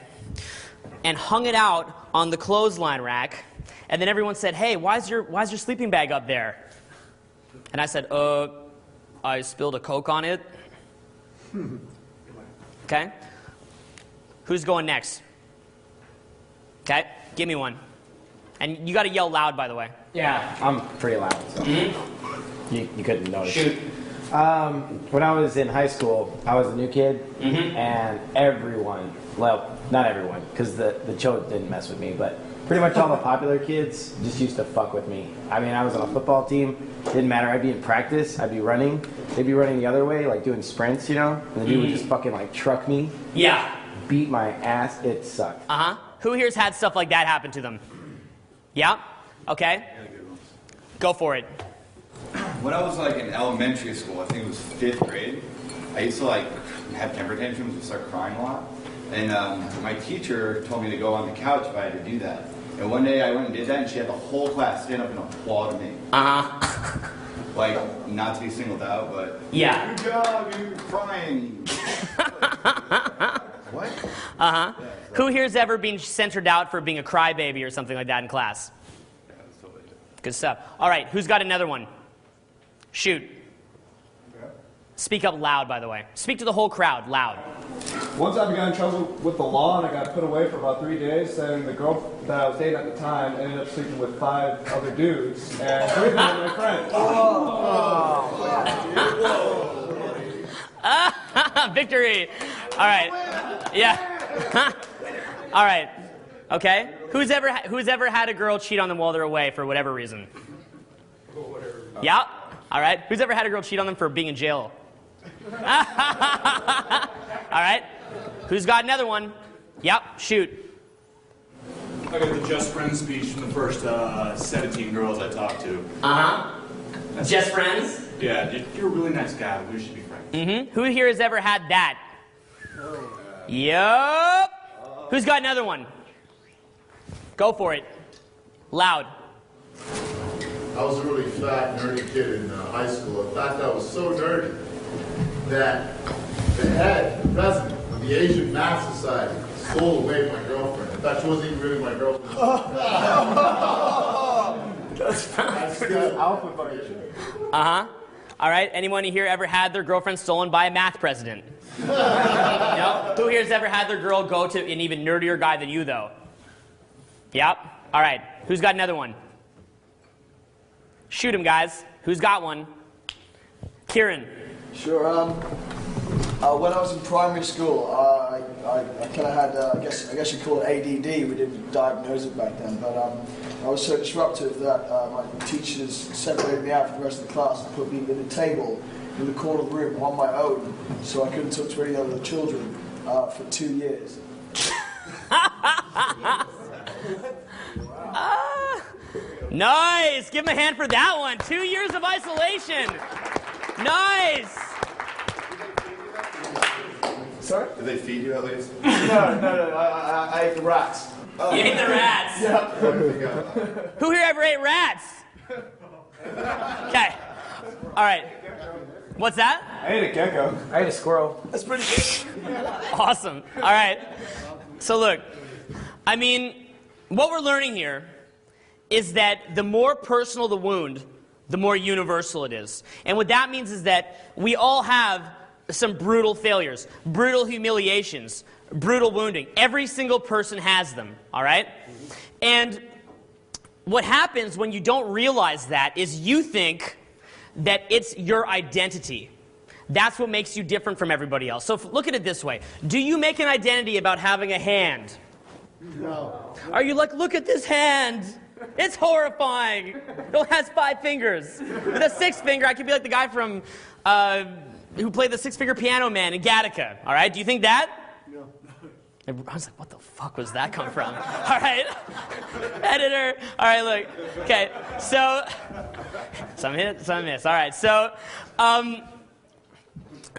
[SPEAKER 1] and hung it out on the clothesline rack, and then everyone said, "Hey, why's your sleeping bag up there?" And I said, I spilled a Coke on it." Okay? Who's going next? Okay, give me one. And you got to yell loud, by the way.
[SPEAKER 2] Yeah, I'm pretty loud, so you couldn't notice.
[SPEAKER 1] Shoot.
[SPEAKER 2] When I was in high school, I was a new kid, and everyone, well, not everyone, because the chode didn't mess with me, but pretty much all the popular kids just used to fuck with me. I mean, I was on a football team. Didn't matter. I'd be in practice. I'd be running. They'd be running the other way, like doing sprints, you know? And the dude would just fucking, like, truck me.
[SPEAKER 1] Yeah.
[SPEAKER 2] Beat my ass. It sucked.
[SPEAKER 1] Uh-huh. Who here's had stuff like that happen to them? Yeah? Okay. Go for it.
[SPEAKER 3] When I was like in elementary school, I think it was 5th grade, I used to like have temper tantrums and start crying a lot. And my teacher told me to go on the couch if I had to do that. And one day I went and did that, and she had the whole class stand up and applaud me.
[SPEAKER 1] Uh-huh.
[SPEAKER 3] Like, not to be singled out, but
[SPEAKER 1] Yeah.
[SPEAKER 3] good job, you're crying. What?
[SPEAKER 1] Uh-huh. Who here's ever been centered out for being a crybaby or something like that in class?
[SPEAKER 3] Yeah, that's totally it.
[SPEAKER 1] Good stuff. All right, who's got another one? Shoot. Speak up loud, by the way. Speak to the whole crowd, loud.
[SPEAKER 4] Once I got in trouble with the law and I got put away for about 3 days, and the girl that I was dating at the time ended up sleeping with 5 other dudes, and 3 of them were my friends.
[SPEAKER 1] Victory. All right. Yeah. All right. Okay. Who's ever had a girl cheat on them while they're away for whatever reason? Yeah. All right. Who's ever had a girl cheat on them for being in jail? All right. Who's got another one? Yep. Shoot.
[SPEAKER 5] I got the Just Friends speech from the first 17 girls I talked to.
[SPEAKER 1] Uh-huh. Just friends?
[SPEAKER 5] Yeah, you're a really nice guy. We should be friends.
[SPEAKER 1] Mm-hmm. Who here has ever had that? Yup. Who's got another one? Go for it. Loud.
[SPEAKER 6] I was a really fat, nerdy kid in high school. In fact, I was so nerdy that the head, the president of the Asian Math Society, stole away my girlfriend. In fact, she wasn't even really my girlfriend.
[SPEAKER 1] That's
[SPEAKER 4] Alpha function.
[SPEAKER 1] Uh-huh. All right? Anyone here ever had their girlfriend stolen by a math president? No? Who here's ever had their girl go to an even nerdier guy than you, though? Yep. All right. Who's got another one? Shoot him, guys. Who's got one? Kieran.
[SPEAKER 7] Sure. When I was in primary school, I kind of had, I guess you call it ADD. We didn't diagnose it back then, but I was so disruptive that my teachers separated me out from the rest of the class and put me in a table in the corner of the room on my own, so I couldn't talk to any other children for 2 years.
[SPEAKER 1] Nice. Give him a hand for that one. 2 years of isolation. Nice.
[SPEAKER 4] Sorry?
[SPEAKER 3] Did they feed you at least?
[SPEAKER 4] No. I ate the rats.
[SPEAKER 1] You ate the rats.
[SPEAKER 4] Yeah.
[SPEAKER 1] Who here ever ate rats? Okay. All right. What's that?
[SPEAKER 4] I ate a gecko.
[SPEAKER 8] I ate a squirrel.
[SPEAKER 7] That's pretty good.
[SPEAKER 1] Awesome. All right. So look, I mean, what we're learning here is that the more personal the wound, the more universal it is. And what that means is that we all have some brutal failures, brutal humiliations, brutal wounding. Every single person has them, all right? And what happens when you don't realize that is you think that it's your identity. That's what makes you different from everybody else. So look at it this way. Do you make an identity about having a hand?
[SPEAKER 6] No.
[SPEAKER 1] Are you like, look at this hand? It's horrifying. It has 5 fingers. With a 6th finger, I could be like the guy from who played the 6-finger piano man in Gattaca. All right, do you think that?
[SPEAKER 6] No.
[SPEAKER 1] I was like, what the fuck was that come from? All right, editor. All right, look. Okay, so some hit, some miss. All right, so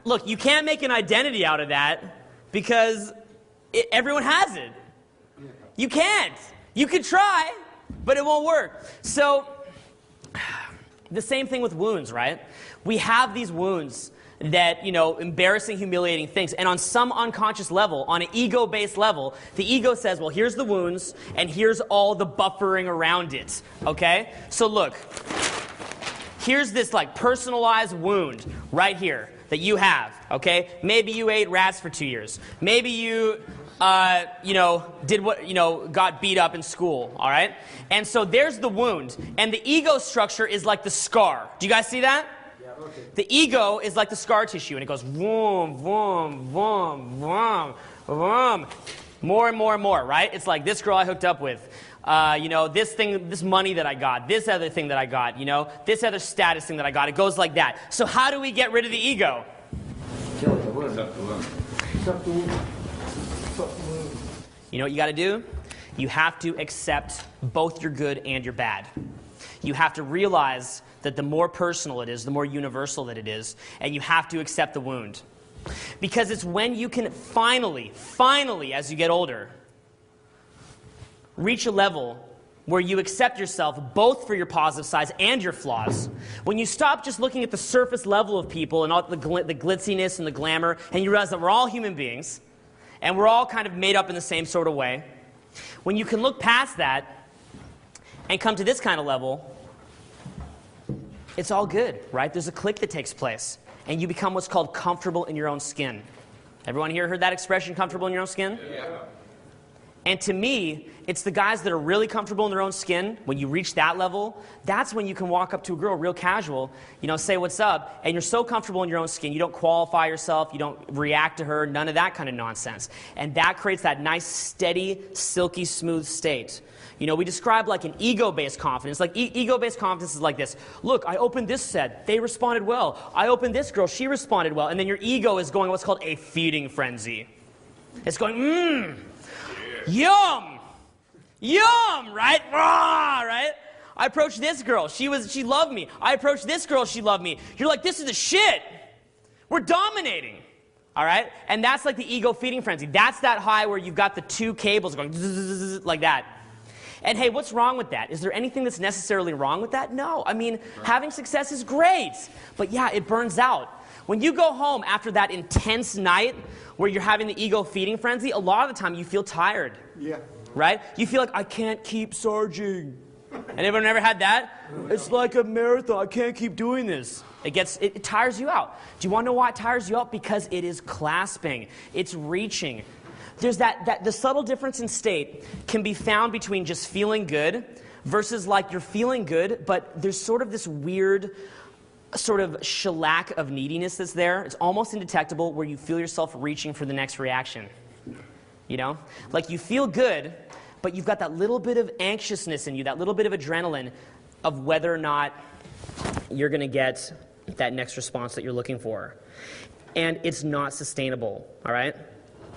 [SPEAKER 1] look, you can't make an identity out of that because everyone has it. You can't. You could try, but it won't work. So the same thing with wounds, right? We have these wounds that, you know, embarrassing, humiliating things. And on some unconscious level, on an ego-based level, the ego says, well, here's the wounds, and here's all the buffering around it, okay? So look, here's this, like, personalized wound right here that you have, okay? Maybe you ate rats for 2 years. Maybe you, did what, got beat up in school, all right? And so there's the wound, and the ego structure is like the scar. Do you guys see that?
[SPEAKER 8] Okay.
[SPEAKER 1] The ego is like the scar tissue, and it goes vroom, vroom, vroom, vroom, vroom, more and more and more, right? It's like this girl I hooked up with, this thing, this money that I got, this other thing that I got, this other status thing that I got. It goes like that. So how do we get rid of the ego?
[SPEAKER 8] Kill the wound.
[SPEAKER 6] Accept the wound.
[SPEAKER 1] You know what you got to do? You have to accept both your good and your bad. You have to realize that the more personal it is, the more universal that it is, and you have to accept the wound. Because it's when you can finally, as you get older, reach a level where you accept yourself both for your positive sides and your flaws. When you stop just looking at the surface level of people and all the glitziness and the glamour, and you realize that we're all human beings, and we're all kind of made up in the same sort of way. When you can look past that and come to this kind of level, it's all good, right? There's a click that takes place, and you become what's called comfortable in your own skin. Everyone here heard that expression, comfortable in your own skin?
[SPEAKER 3] Yeah.
[SPEAKER 1] And to me, it's the guys that are really comfortable in their own skin. When you reach that level, that's when you can walk up to a girl real casual, say what's up, and you're so comfortable in your own skin, you don't qualify yourself, you don't react to her, none of that kind of nonsense. And that creates that nice, steady, silky, smooth state. We describe like an ego-based confidence. Like ego-based confidence is like this. Look, I opened this set. They responded well. I opened this girl. She responded well. And then your ego is going what's called a feeding frenzy. It's going, yum, yum, right? Rah, right? I approached this girl. She loved me. I approached this girl. She loved me. You're like, this is the shit. We're dominating. All right? And that's like the ego feeding frenzy. That's that high where you've got the two cables going zzz, like that. And hey, what's wrong with that? Is there anything that's necessarily wrong with that? No. I mean, having success is great. But yeah, it burns out. When you go home after that intense night where you're having the ego feeding frenzy, a lot of the time you feel tired.
[SPEAKER 6] Yeah.
[SPEAKER 1] Right? You feel like, I can't keep surging. Anyone ever had that? It's like a marathon. I can't keep doing this. It tires you out. Do you want to know why it tires you out? Because it is clasping. It's reaching. There's the subtle difference in state can be found between just feeling good versus like you're feeling good, but there's sort of this weird sort of shellac of neediness that's there. It's almost indetectable where you feel yourself reaching for the next reaction. You know? Like you feel good, but you've got that little bit of anxiousness in you, that little bit of adrenaline of whether or not you're going to get that next response that you're looking for. And it's not sustainable, all right?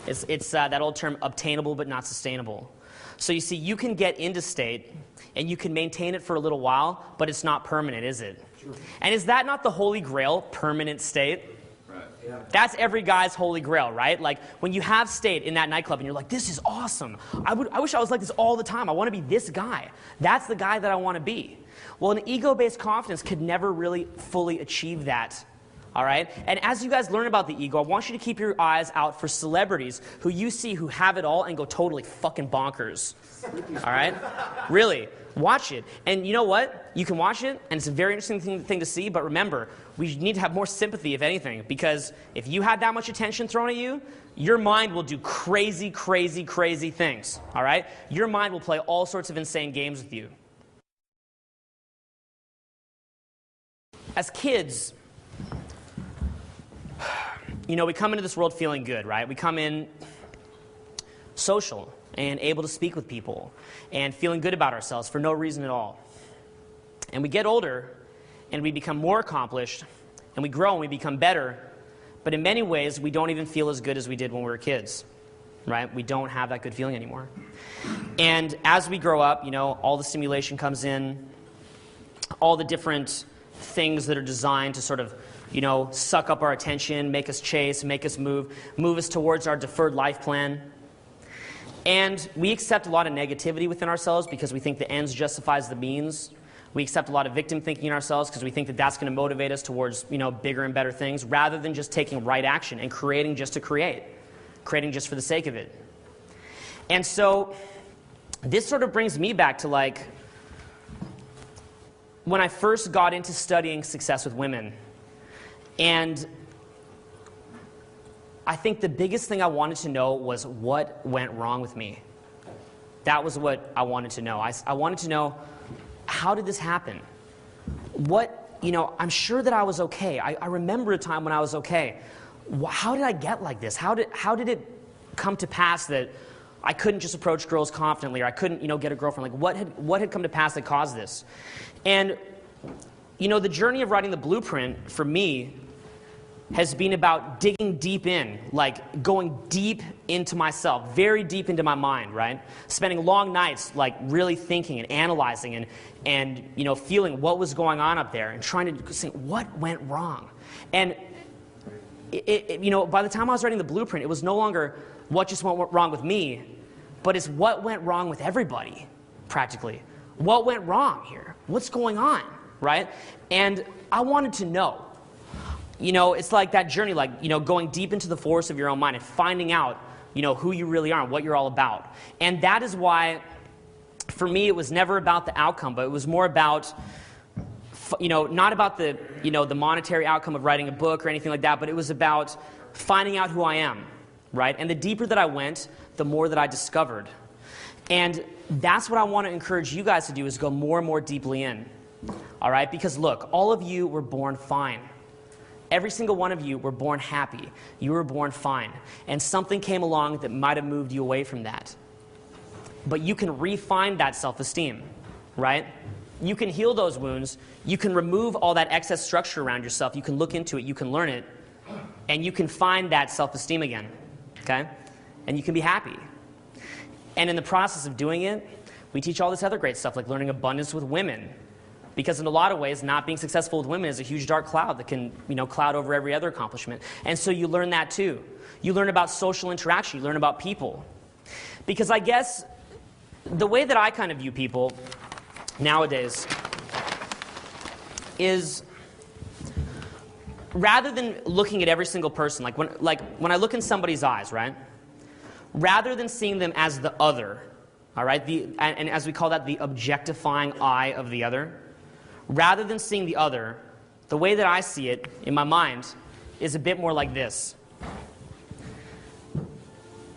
[SPEAKER 1] It's that old term, obtainable but not sustainable. So you see, you can get into state, and you can maintain it for a little while, but it's not permanent, is it? Sure. And is that not the holy grail, permanent state?
[SPEAKER 3] Right.
[SPEAKER 1] Yeah. That's every guy's holy grail, right? Like, when you have state in that nightclub, and you're like, this is awesome. I wish I was like this all the time. I want to be this guy. That's the guy that I want to be. Well, an ego-based confidence could never really fully achieve that. All right? And as you guys learn about the ego, I want you to keep your eyes out for celebrities who you see who have it all and go totally fucking bonkers. All right? Really. Watch it. And you know what? You can watch it, and it's a very interesting thing to see, but remember, we need to have more sympathy, if anything, because if you had that much attention thrown at you, your mind will do crazy, crazy, crazy things. All right? Your mind will play all sorts of insane games with you. As kids, you know, we come into this world feeling good, right? We come in social and able to speak with people and feeling good about ourselves for no reason at all. And we get older and we become more accomplished and we grow and we become better, but in many ways we don't even feel as good as we did when we were kids, right? We don't have that good feeling anymore. And as we grow up, you know, all the stimulation comes in, all the different things that are designed to sort of, you know, suck up our attention, make us chase, make us move us towards our deferred life plan. And we accept a lot of negativity within ourselves because we think the ends justifies the means. We accept a lot of victim thinking in ourselves because we think that that's going to motivate us towards, you know, bigger and better things, rather than just taking right action and creating just to create, creating just for the sake of it. And so this sort of brings me back to, like, when I first got into studying success with women. And I think the biggest thing I wanted to know was what went wrong with me. That was what I wanted to know. I wanted to know, how did this happen? What, you know, I'm sure that I was okay. I remember a time when I was okay. How did I get like this? How did it come to pass that I couldn't just approach girls confidently, or I couldn't, you know, get a girlfriend? Like, what had come to pass that caused this? And, you know, the journey of writing the blueprint for me has been about digging deep in, like going deep into myself, very deep into my mind, right? Spending long nights, like really thinking and analyzing and you know, feeling what was going on up there and trying to think, what went wrong? And you know, by the time I was writing the blueprint, it was no longer what just went wrong with me, but it's what went wrong with everybody, practically. What went wrong here? What's going on, right? And I wanted to know. You know, it's like that journey, like, you know, going deep into the forest of your own mind and finding out, you know, who you really are and what you're all about. And that is why, for me, it was never about the outcome, but it was more about, you know, not about the, you know, the monetary outcome of writing a book or anything like that, but it was about finding out who I am, right? And the deeper that I went, the more that I discovered. And that's what I want to encourage you guys to do, is go more and more deeply in, all right? Because look, all of you were born fine. Every single one of you were born happy. You were born fine. And something came along that might have moved you away from that. But you can refine that self-esteem, right? You can heal those wounds. You can remove all that excess structure around yourself. You can look into it. You can learn it. And you can find that self-esteem again, okay? And you can be happy. And in the process of doing it, we teach all this other great stuff, like learning abundance with women. Because in a lot of ways, not being successful with women is a huge dark cloud that can, you know, cloud over every other accomplishment. And so you learn that too. You learn about social interaction. You learn about people. Because I guess the way that I kind of view people nowadays is, rather than looking at every single person, like when I look in somebody's eyes, right? Rather than seeing them as the other, all right? And as we call that, the objectifying eye of the other. Rather than seeing the other, the way that I see it in my mind is a bit more like this.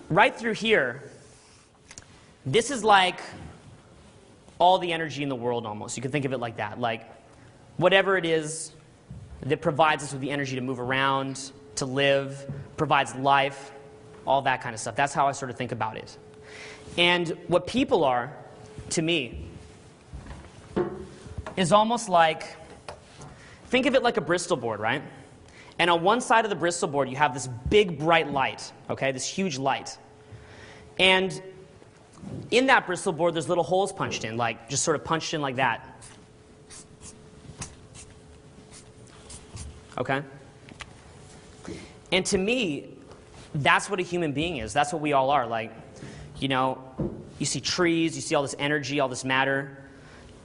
[SPEAKER 1] Right through here, this is like all the energy in the world almost. You can think of it like that. Like whatever it is that provides us with the energy to move around, to live, provides life, all that kind of stuff. That's how I sort of think about it. And what people are, to me, is almost like, think of it like a Bristol board, right? And on one side of the Bristol board, you have this big, bright light, okay, this huge light. And in that Bristol board, there's little holes punched in, like just sort of punched in like that. Okay? And to me, that's what a human being is. That's what we all are. Like, you know, you see trees, you see all this energy, all this matter.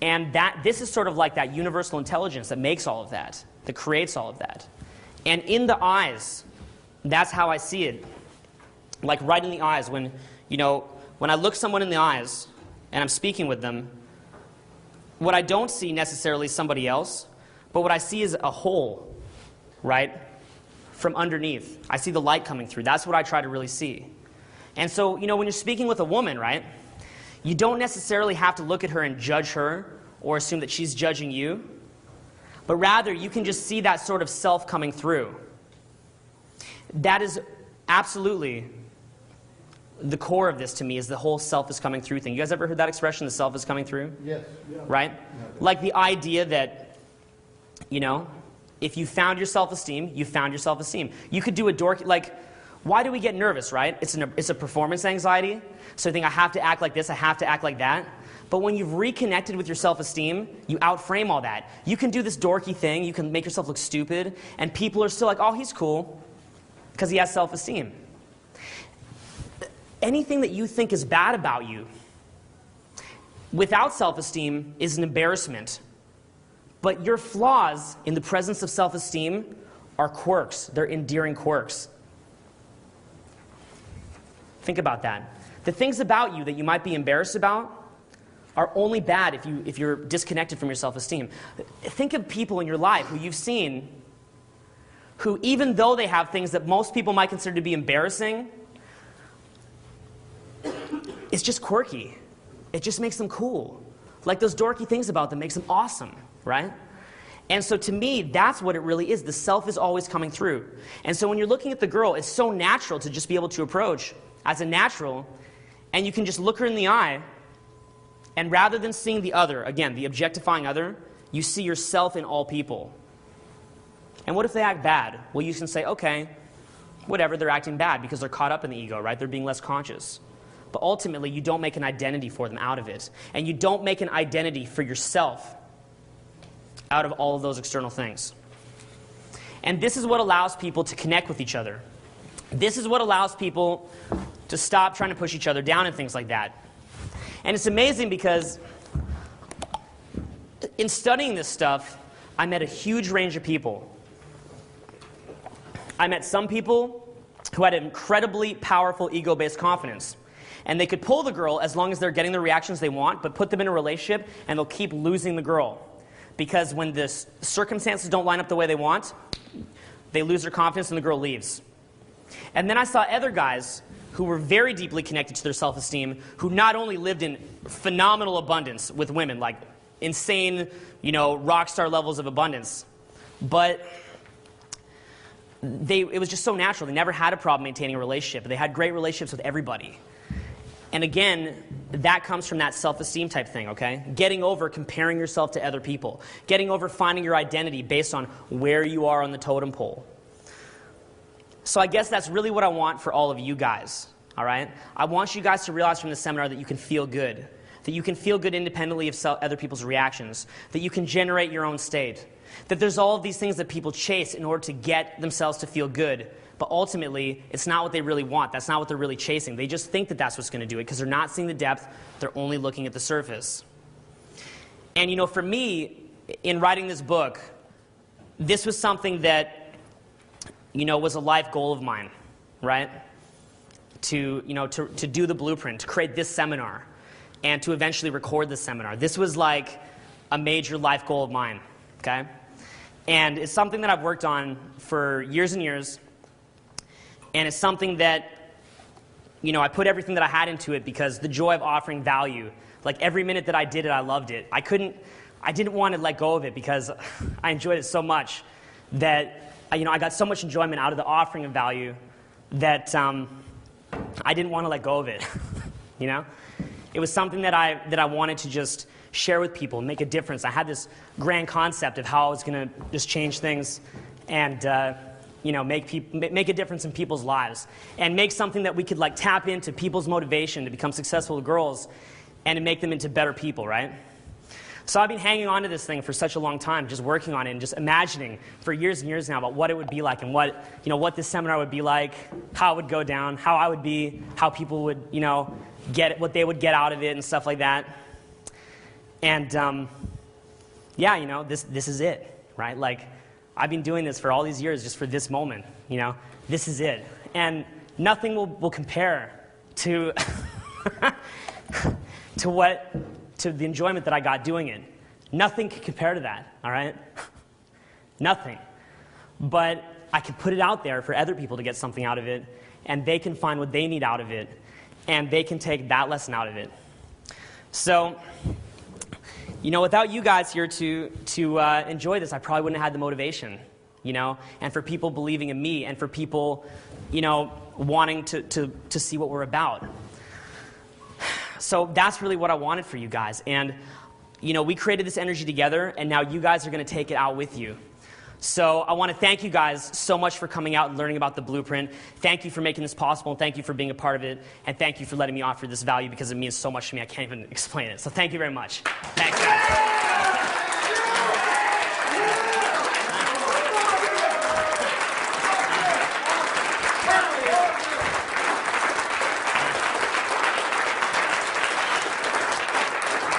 [SPEAKER 1] And this is sort of like that universal intelligence that makes all of that, that creates all of that. And in the eyes, that's how I see it. Like right in the eyes, when I look someone in the eyes and I'm speaking with them, what I don't see necessarily is somebody else, but what I see is a hole, right, from underneath. I see the light coming through. That's what I try to really see. And so, when you're speaking with a woman, right, you don't necessarily have to look at her and judge her or assume that she's judging you, but rather you can just see that sort of self coming through. That is absolutely the core of this to me, is the whole self is coming through thing. You guys ever heard that expression, the self is coming through?
[SPEAKER 6] Yes. Yeah.
[SPEAKER 1] Right? Like the idea that, if you found your self-esteem, you found your self-esteem. You could do a dorky, like, why do we get nervous, right? It's a performance anxiety. So you think, I have to act like this, I have to act like that. But when you've reconnected with your self-esteem, you outframe all that. You can do this dorky thing, you can make yourself look stupid, and people are still like, oh, he's cool, because he has self-esteem. Anything that you think is bad about you, without self-esteem, is an embarrassment. But your flaws in the presence of self-esteem are quirks. They're endearing quirks. Think about that. The things about you that you might be embarrassed about are only bad if you're disconnected from your self-esteem. Think of people in your life who you've seen who, even though they have things that most people might consider to be embarrassing, it's just quirky. It just makes them cool. Like those dorky things about them makes them awesome, right? And so to me, that's what it really is. The self is always coming through. And so when you're looking at the girl, it's so natural to just be able to approach as a natural, and you can just look her in the eye, and rather than seeing the other, again, the objectifying other, you see yourself in all people. And what if they act bad? Well, you can say, okay, whatever, they're acting bad because they're caught up in the ego, right? They're being less conscious. But ultimately, you don't make an identity for them out of it. And you don't make an identity for yourself out of all of those external things. And this is what allows people to connect with each other. This is what allows people to stop trying to push each other down and things like that. And it's amazing because in studying this stuff, I met a huge range of people. I met some people who had an incredibly powerful ego-based confidence. And they could pull the girl as long as they're getting the reactions they want, but put them in a relationship and they'll keep losing the girl. Because when the circumstances don't line up the way they want, they lose their confidence and the girl leaves. And then I saw other guys who were very deeply connected to their self-esteem, who not only lived in phenomenal abundance with women, like insane, rock star levels of abundance, but it was just so natural. They never had a problem maintaining a relationship. They had great relationships with everybody. And again, that comes from that self-esteem type thing, okay? Getting over comparing yourself to other people. Getting over finding your identity based on where you are on the totem pole. So I guess that's really what I want for all of you guys, all right? I want you guys to realize from the seminar that you can feel good. That you can feel good independently of other people's reactions. That you can generate your own state. That there's all of these things that people chase in order to get themselves to feel good. But ultimately, it's not what they really want. That's not what they're really chasing. They just think that that's what's going to do it because they're not seeing the depth. They're only looking at the surface. And, for me, in writing this book, this was something that, was a life goal of mine, right? To do the blueprint, to create this seminar. and to eventually record the seminar. This was like a major life goal of mine, okay? And it's something that I've worked on for years and years, and it's something that, you know, I put everything that I had into it because the joy of offering value, like every minute that I did it, I loved it. I didn't want to let go of it because I enjoyed it so much that, you know, I got so much enjoyment out of the offering of value that I didn't want to let go of it, you know? It was something that I wanted to just share with people, make a difference. I had this grand concept of how I was going to just change things and, you know, make a difference in people's lives and make something that we could like tap into people's motivation to become successful girls and to make them into better people, right? So I've been hanging on to this thing for such a long time, just working on it and just imagining for years and years now about what it would be like and what, you know, what this seminar would be like, how it would go down, how I would be, how people would, you know, get it, what they would get out of it and stuff like that. And yeah, you know, this is it, right? Like, I've been doing this for all these years just for this moment, you know? This is it. And nothing will compare to to the enjoyment that I got doing it. Nothing can compare to that, all right? Nothing. But I can put it out there for other people to get something out of it, and they can find what they need out of it, and they can take that lesson out of it. So, you know, without you guys here to enjoy this, I probably wouldn't have had the motivation, you know, and for people believing in me and for people, you know, wanting to see what we're about. So that's really what I wanted for you guys. And, you know, we created this energy together, and now you guys are going to take it out with you. So I want to thank you guys so much for coming out and learning about the blueprint. Thank you for making this possible, and thank you for being a part of it, and thank you for letting me offer this value because it means so much to me I can't even explain it. So thank you very much. Thanks, guys.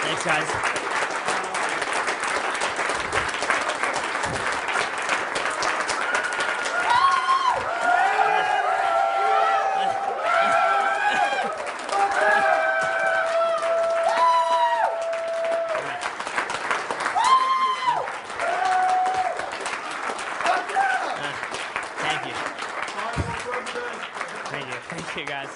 [SPEAKER 1] Thanks, guys. Thank you. Thank you, guys.